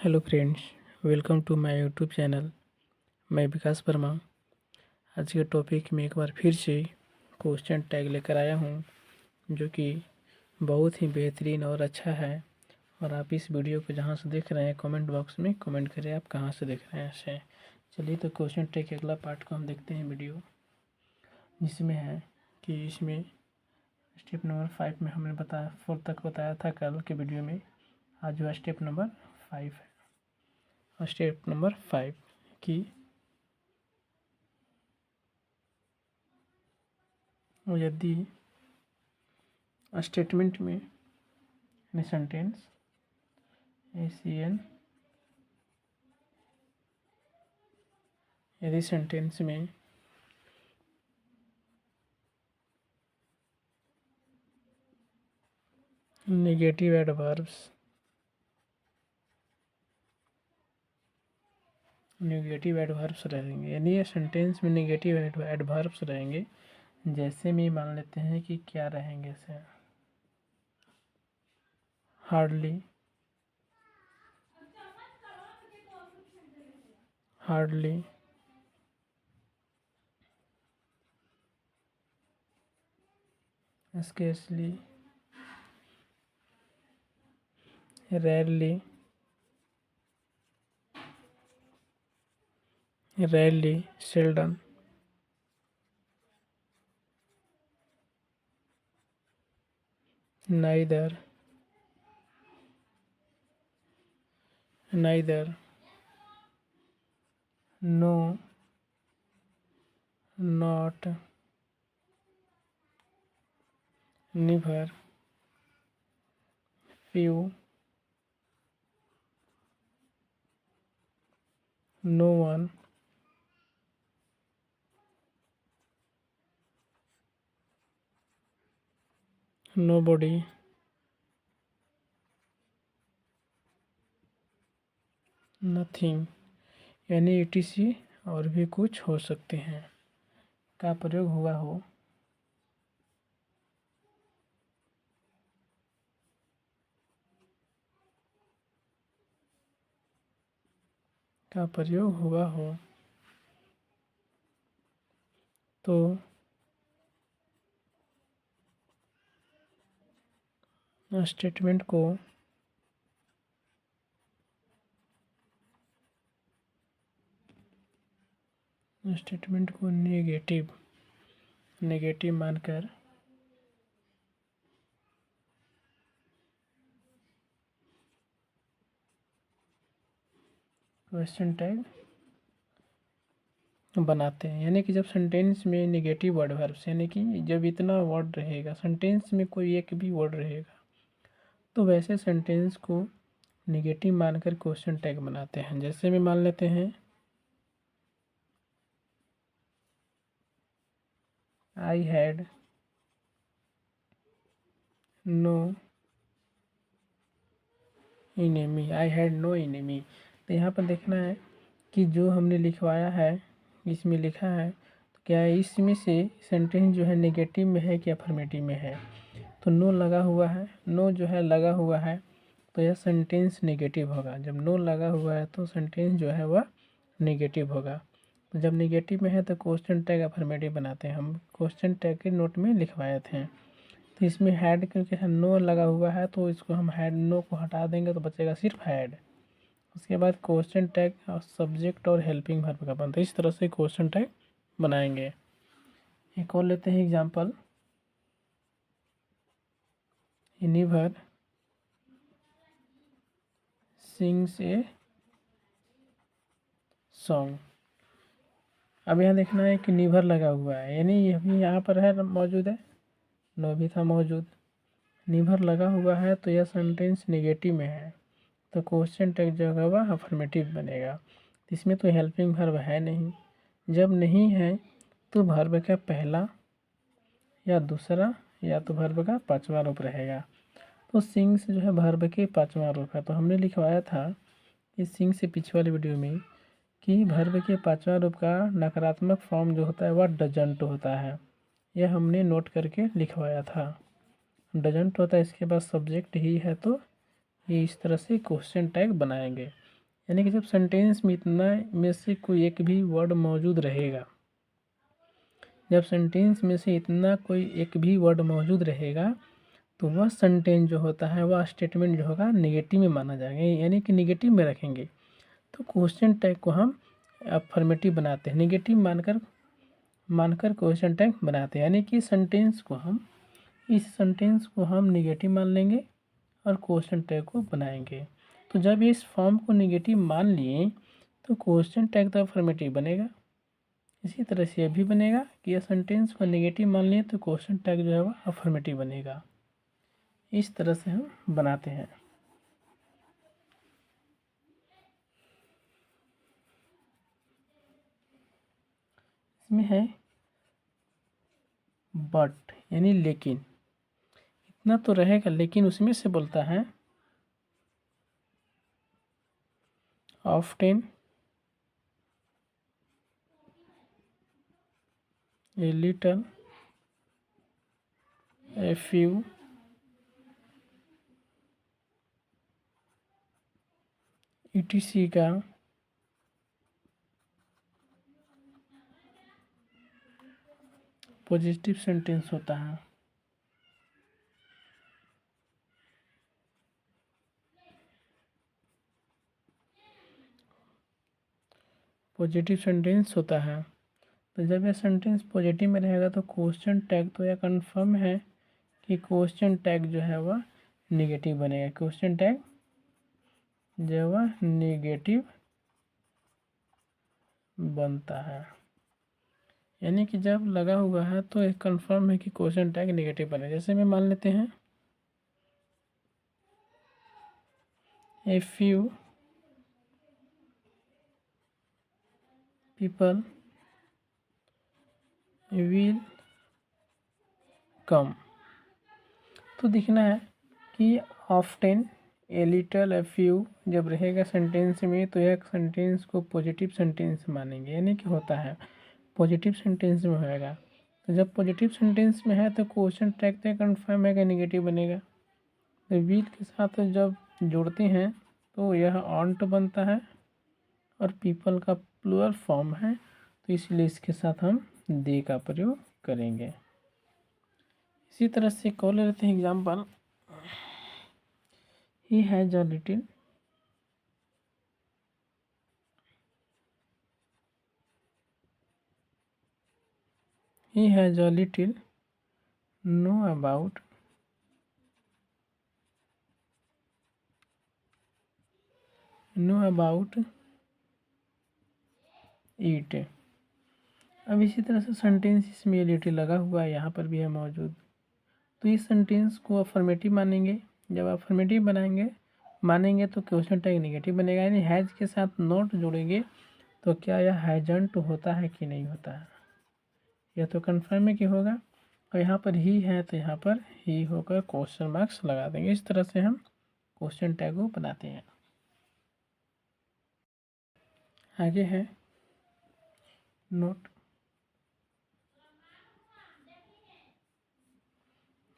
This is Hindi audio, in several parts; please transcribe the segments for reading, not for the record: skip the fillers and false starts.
Hello friends, welcome to my YouTube channel. मैं विकास वर्मा। आज के टॉपिक में एक बार फिर से क्वेश्चन टैग लेकर आया हूँ, जो कि बहुत ही बेहतरीन और अच्छा है। और आप इस वीडियो को जहाँ से देख रहे हैं कमेंट बॉक्स में कमेंट करें आप कहाँ से देख रहे हैं इसे। चलिए तो क्वेश्चन टैग के अगला पार्ट को हम देखते हैं वीडियो, जिसमें है कि इसमें स्टेप नंबर 5 में हमने बताया 4 तक बताया था कल के वीडियो में। आज जो स्टेप नंबर 5 है, स्टेप नंबर 5 की यदि स्टेटमेंट में सेंटेंस ACN यदि सेंटेंस में नेगेटिव एडवर्ब्स रहेंगे, यानी ये सेंटेंस में नेगेटिव एडवर्ब्स रहेंगे। जैसे में मान लेते हैं कि क्या रहेंगे से hardly, scarcely, rarely, seldom, neither, no, not, never, few, no one, nobody, nothing, यानी ETC और भी कुछ हो सकते हैं का प्रयोग हुआ हो, तो स्टेटमेंट को नेगेटिव मानकर क्वेश्चन टैग बनाते हैं। यानी कि जब सेंटेंस में नेगेटिव वर्ड वर्ब्स, यानी कि जब इतना वर्ड रहेगा सेंटेंस में, कोई एक भी वर्ड रहेगा, तो वैसे सेंटेंस को नेगेटिव मानकर क्वेश्चन टैग बनाते हैं। जैसे में मान लेते हैं आई हैड नो इनेमी, तो यहाँ पर देखना है कि जो हमने लिखवाया है, इसमें लिखा है, तो क्या इसमें से सेंटेंस जो है नेगेटिव में है कि अफर्मेटिव में है। तो नो लगा हुआ है, नो जो है लगा हुआ है, तो यह सेंटेंस नेगेटिव होगा। जब नो लगा हुआ है तो सेंटेंस जो है वह नेगेटिव होगा। तो जब नेगेटिव में है तो क्वेश्चन टैग अफर्मेटिव बनाते हैं। हम क्वेश्चन टैग के नोट में लिखवाए थे। तो इसमें हैड क्योंकि है नो लगा हुआ है, तो इसको हम हैड नो को हटा देंगे तो बचेगा सिर्फ हैड। उसके बाद क्वेश्चन टैग और सब्जेक्ट और हेल्पिंग वर्ब का बनता है। इस तरह से क्वेश्चन टैग बनाएंगे। एक और लेते हैं example, never sings a song. अब यहाँ देखना है कि निवर लगा हुआ है, यानी ये भी यहाँ पर है मौजूद है, नो भी था मौजूद, निवर लगा हुआ है, तो यह सेंटेंस नेगेटिव में है, तो क्वेश्चन टैग जो होगा वह अफर्मेटिव बनेगा। इसमें तो हेल्पिंग वर्ब है नहीं। जब नहीं है तो वर्ब का पहला या दूसरा या तो वर्ब का पांचवा रूप रहेगा। तो सिंग्स जो है वर्ब के पांचवा रूप है। तो हमने लिखवाया था इस सिंग से पीछे वाले वीडियो में कि वर्ब के पांचवा रूप का नकारात्मक फॉर्म जो होता है वह डजंट होता है। यह हमने नोट करके लिखवाया था, डजंट होता है। इसके बाद सब्जेक्ट ही है, तो ये इस तरह से क्वेश्चन टैग बनाएंगे। यानी कि जब सेंटेंस में इतना में से कोई एक भी वर्ड मौजूद रहेगा, जब सेंटेंस में से इतना कोई एक भी वर्ड मौजूद रहेगा तो वह सेंटेंस जो होता है, वह स्टेटमेंट जो होगा नेगेटिव में माना जाएगा, यानी कि नेगेटिव में रखेंगे। तो क्वेश्चन टैग को हम अफर्मेटिव बनाते हैं, नेगेटिव मानकर क्वेश्चन टैग बनाते हैं, यानी कि इस सेंटेंस को हम नेगेटिव मान लेंगे और क्वेश्चन टैग को बनाएंगे। तो जब इस फॉर्म को नेगेटिव मान लिए तो क्वेश्चन टैग तो अफर्मेटिव बनेगा। इसी तरह से यह भी बनेगा कि यह सेंटेंस को नेगेटिव मान लिए तो क्वेश्चन टैग जो है वह अफर्मेटिव बनेगा। इस तरह से हम बनाते हैं। इसमें है बट, यानी लेकिन, इतना तो रहेगा, लेकिन उसमें से बोलता है often, a little, a few, etc का पॉजिटिव सेंटेंस होता है। पॉजिटिव सेंटेंस होता है। तो जब यह सेंटेंस पॉजिटिव में रहेगा तो क्वेश्चन टैग तो यह कंफर्म है कि क्वेश्चन टैग जो है वह नेगेटिव बनेगा। क्वेश्चन टैग जो वह नेगेटिव बनता है, यानी कि जब लगा हुआ है तो यह कंफर्म है कि क्वेश्चन टैग नेगेटिव बनेगा। जैसे में मान लेते हैं a few people will come. तो दिखना है कि often, a little, a few जब रहेगा सेंटेंस में तो यह सेंटेंस को पॉजिटिव सेंटेंस मानेंगे, यानी कि होता है पॉजिटिव सेंटेंस में होएगा। तो जब पॉजिटिव सेंटेंस में है तो क्वेश्चन टैग तो कंफर्म है कि नेगेटिव बनेगा। तो विल के साथ जब जोड़ते हैं तो यह ऑन्ट बनता है और पीपल का प्लूरल फॉर्म है, तो इसलिए इसके साथ हम दे का प्रयोग करेंगे। इसी तरह से एक और ले लेते हैं example, he has a little, he has a little know about it। अब इसी तरह से सेंटेंस इसमें लिटिल लगा हुआ है, यहाँ पर भी है मौजूद, तो इस सेंटेंस को अफर्मेटिव मानेंगे। जब अफर्मेटिव मानेंगे तो क्वेश्चन टैग नेगेटिव बनेगा, यानी हैज के साथ नॉट जोड़ेंगे तो क्या यह हैजंट होता है कि नहीं होता है, यह तो कन्फर्म है कि होगा। और यहाँ पर ही है तो यहाँ पर ही होकर क्वेश्चन मार्क्स लगा देंगे। इस तरह से हम क्वेश्चन टैग को बनाते हैं। आगे है नोट।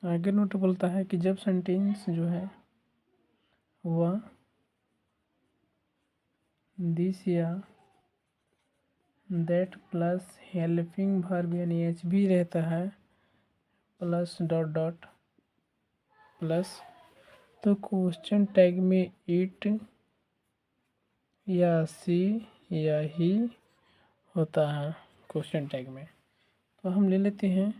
आगे नोट बोलता है कि जब सेंटेंस जो है वह दिस या दैट प्लस हेल्पिंग वर्ब यानी एच भी रहता है प्लस डॉट डॉट प्लस, तो क्वेश्चन टैग में इट या सी या ही होता है क्वेश्चन टैग में। तो हम ले लेते हैं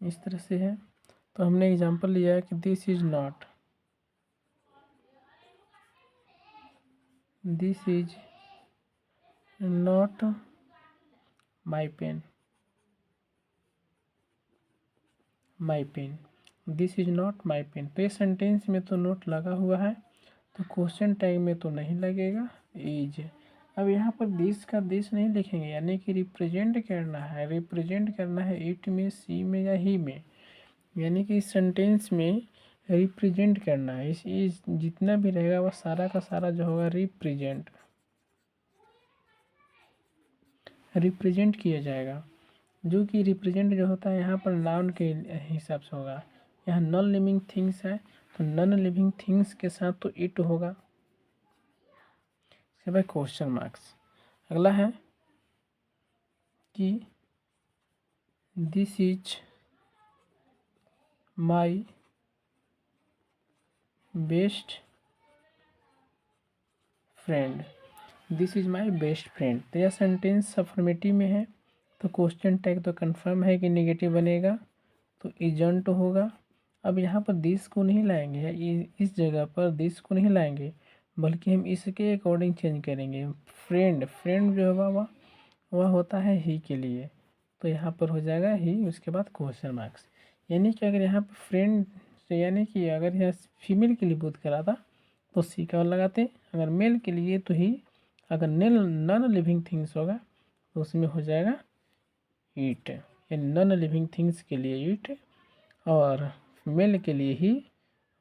इस तरह से है। तो हमने एग्जांपल लिया है कि this is not my pen, this is not my pen. तो ये सेंटेंस में तो नोट लगा हुआ है, तो क्वेश्चन टैग में तो नहीं लगेगा, इज। अब यहाँ पर दिस का दिस नहीं लिखेंगे, यानी कि रिप्रेजेंट करना है इट में, सी में या ही में, यानी कि इस सेंटेंस में रिप्रेजेंट करना है। इस जितना भी रहेगा वह सारा का सारा जो होगा रिप्रेजेंट किया जाएगा। जो कि रिप्रेजेंट जो होता है यहाँ पर नाउन के हिसाब से होगा। यहाँ नॉन लिविंग थिंग्स है तो नॉन लिविंग थिंग्स के साथ तो इट होगा। इसके बाद क्वेश्चन मार्क्स। अगला है कि this is my best friend, this is my best friend. तो यह सेंटेंस अफर्मेटिव में है तो क्वेश्चन टैग तो कंफर्म है कि नेगेटिव बनेगा, तो इजंट होगा। अब यहाँ पर दिस को नहीं लाएंगे, इस जगह पर दिस को नहीं लाएंगे, बल्कि हम इसके अकॉर्डिंग चेंज करेंगे। फ्रेंड, फ्रेंड जो होगा वह होता है ही के लिए, तो यहाँ पर हो जाएगा ही, उसके बाद क्वेश्चन मार्क्स। यानी कि अगर यहाँ पर फ्रेंड से यानी कि अगर यह फीमेल के लिए बोध करा था तो सी का लगाते, अगर मेल के लिए तो ही, अगर नॉन लिविंग थिंग्स होगा तो उसमें हो जाएगा ईट, यानी नॉन लिविंग थिंग्स के लिए ईट, और मेल के लिए ही,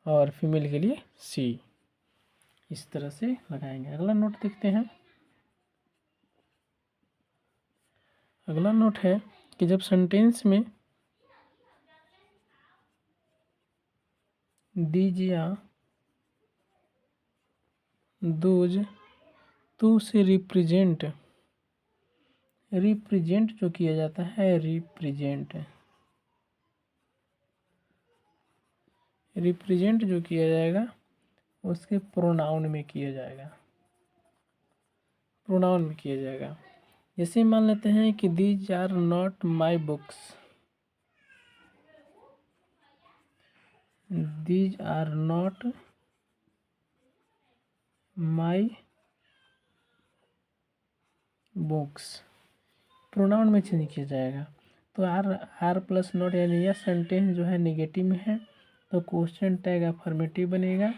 और फीमेल के लिए सी। इस तरह से लगाएंगे। अगला नोट देखते हैं। अगला नोट है कि जब सेंटेंस में दीज या दोज तो उसे रिप्रेजेंट जो किया जाता है, रिप्रेजेंट जो किया जाएगा उसके प्रोनाउन में किया जाएगा, जैसे मान लेते हैं कि these are not my books, these are not my books, pronoun में चेंज किया जाएगा। तो आर प्लस नॉट, यानी यह सेंटेंस जो है नेगेटिव में है तो क्वेश्चन टैग अफर्मेटिव बनेगा।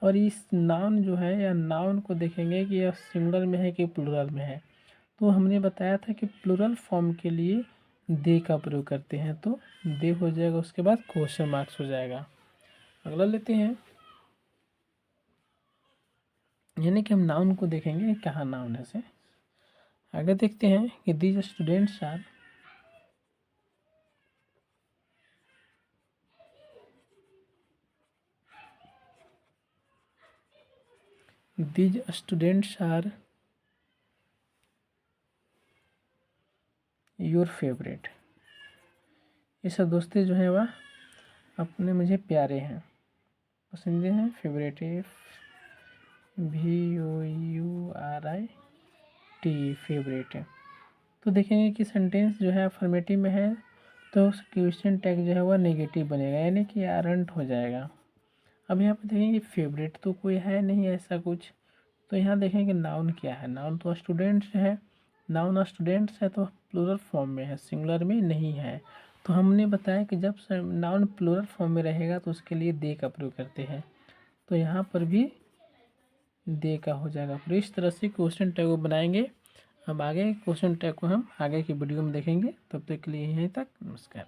और इस नाउन जो है या नाउन को देखेंगे कि यह सिंगुलर में है कि प्लूरल में है। तो हमने बताया था कि प्लूरल फॉर्म के लिए दे का प्रयोग करते हैं, तो दे हो जाएगा, उसके बाद क्वेश्चन मार्क्स हो जाएगा। अगला लेते हैं, यानी कि हम नाउन को देखेंगे कहाँ नाउन है से। आगे देखते हैं कि these students are your favourite. ये सब दोस्तें जो हैं वह अपने मुझे प्यारे हैं, पसंदीदा हैं। फेवरेट VOURIT, फेवरेट है। तो देखेंगे कि सेंटेंस जो है अफर्मेटिव में है तो क्वेश्चन टैग जो है वह नेगेटिव बनेगा, यानी कि आरंट हो जाएगा। अब यहाँ पे देखेंगे फेवरेट तो कोई है नहीं ऐसा कुछ, तो यहाँ देखेंगे नाउन क्या है। नाउन तो स्टूडेंट्स है, नाउन स्टूडेंट्स है तो प्लूरल फॉर्म में है, सिंगुलर में नहीं है। तो हमने बताया कि जब नाउन प्लूरल फॉर्म में रहेगा तो उसके लिए दे का प्रयोग करते हैं, तो यहाँ पर भी दे का हो जाएगा। फिर इस तरह से क्वेश्चन टैग को बनाएंगे। अब आगे क्वेश्चन टैग को हम आगे की वीडियो में देखेंगे। तब तक के लिए यहीं तक, नमस्कार।